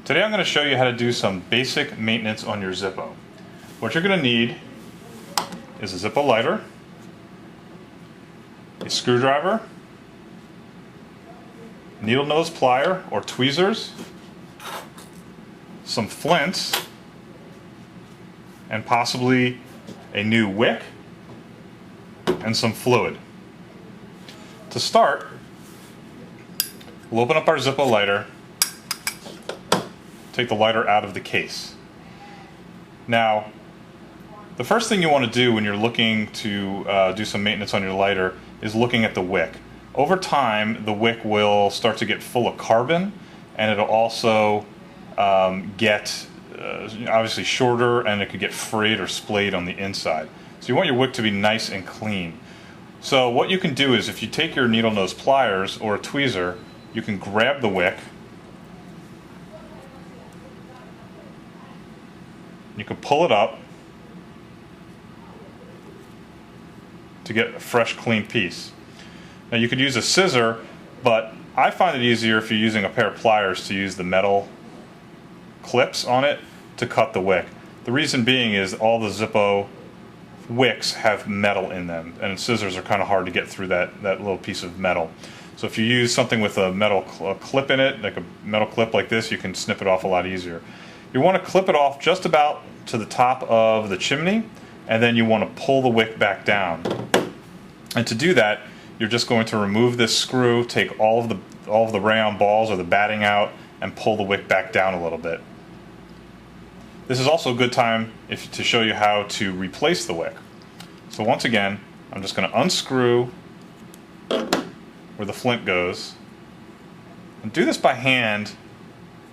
Today I'm going to show you how to do some basic maintenance on your Zippo. What you're going to need is a Zippo lighter, a screwdriver, needle nose plier or tweezers, some flints, and possibly a new wick and some fluid. To start, we'll open up our Zippo lighter, take the lighter out of the case. Now, the first thing you want to do when you're looking to do some maintenance on your lighter is looking at the wick. Over time, the wick will start to get full of carbon, and it'll also get obviously shorter, and it could get frayed or splayed on the inside. So you want your wick to be nice and clean. So what you can do is, if you take your needle nose pliers or a tweezer, you can grab the wick. You can pull it up to get a fresh, clean piece. Now you could use a scissor, but I find it easier if you're using a pair of pliers to use the metal clips on it to cut the wick. The reason being is all the Zippo wicks have metal in them, and scissors are kind of hard to get through that little piece of metal. So if you use something with a metal clip in it, like a metal clip like this, you can snip it off a lot easier. You want to clip it off just about to the top of the chimney, and then you want to pull the wick back down. And to do that, you're just going to remove this screw, take all of the rayon balls or the batting out, and pull the wick back down a little bit. This is also a good time to show you how to replace the wick. So once again, I'm just going to unscrew where the flint goes, and do this by hand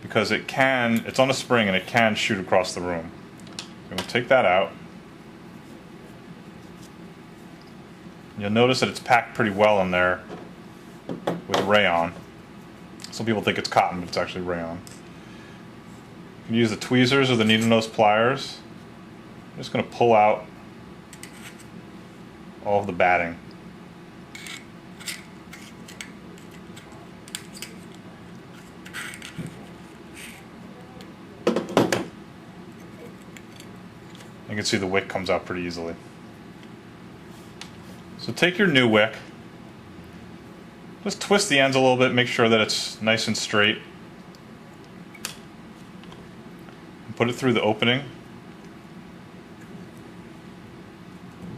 because it's on a spring and it can shoot across the room. I'm going to take that out. You'll notice that it's packed pretty well in there with rayon. Some people think it's cotton, but it's actually rayon. You can use the tweezers or the needle nose pliers. I'm just going to pull out all of the batting. You can see the wick comes out pretty easily. So take your new wick, just twist the ends a little bit, make sure that it's nice and straight, and put it through the opening.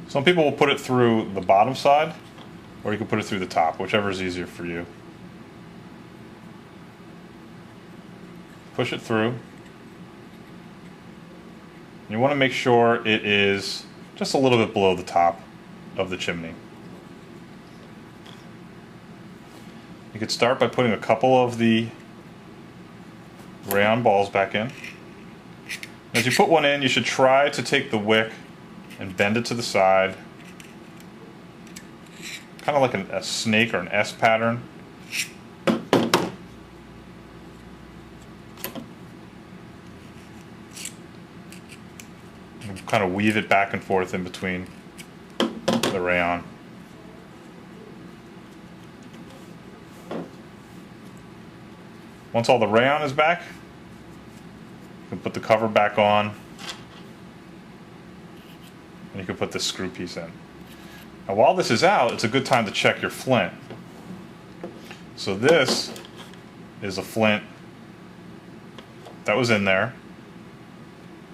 Some people will put it through the bottom side, or you can put it through the top, whichever is easier for you. Push it through. You want to make sure it is just a little bit below the top of the chimney. You could start by putting a couple of the rayon balls back in. As you put one in, you should try to take the wick and bend it to the side, kind of like a snake or an S pattern. And kind of weave it back and forth in between the rayon. Once all the rayon is back, you can put the cover back on, and you can put this screw piece in. Now while this is out, it's a good time to check your flint. So this is a flint that was in there,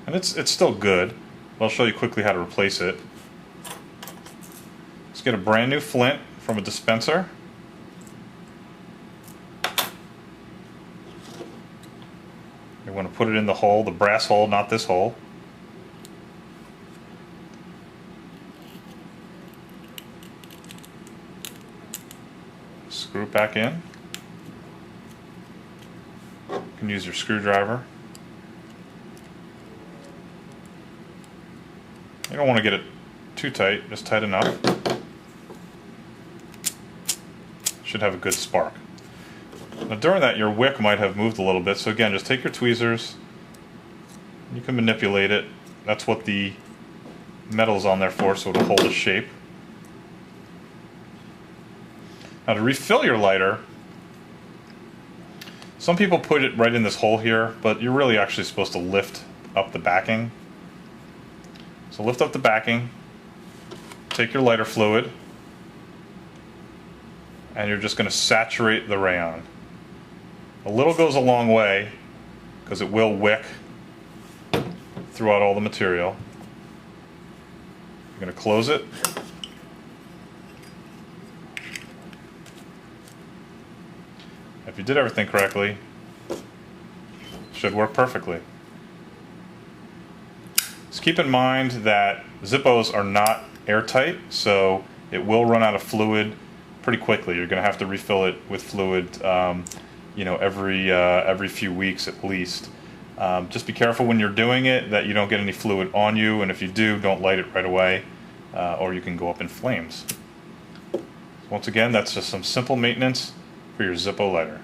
and it's still good. I'll show you quickly how to replace it. Let's get a brand new flint from a dispenser. You want to put it in the hole, the brass hole, not this hole. Screw it back in. You can use your screwdriver. You don't want to get it too tight, just tight enough. Should have a good spark. Now during that, your wick might have moved a little bit, so again, just take your tweezers. You can manipulate it. That's what the metal's on there for, so it'll hold its shape. Now to refill your lighter, Some people put it right in this hole here, but you're really actually supposed to lift up the backing. So lift up the backing, take your lighter fluid, and you're just going to saturate the rayon. A little goes a long way because it will wick throughout all the material. You're going to close it. If you did everything correctly, it should work perfectly. Just keep in mind that Zippos are not airtight, so it will run out of fluid pretty quickly. You're going to have to refill it with fluid, you know, every few weeks at least. Just be careful when you're doing it that you don't get any fluid on you, and if you do, don't light it right away, or you can go up in flames. Once again, that's just some simple maintenance for your Zippo lighter.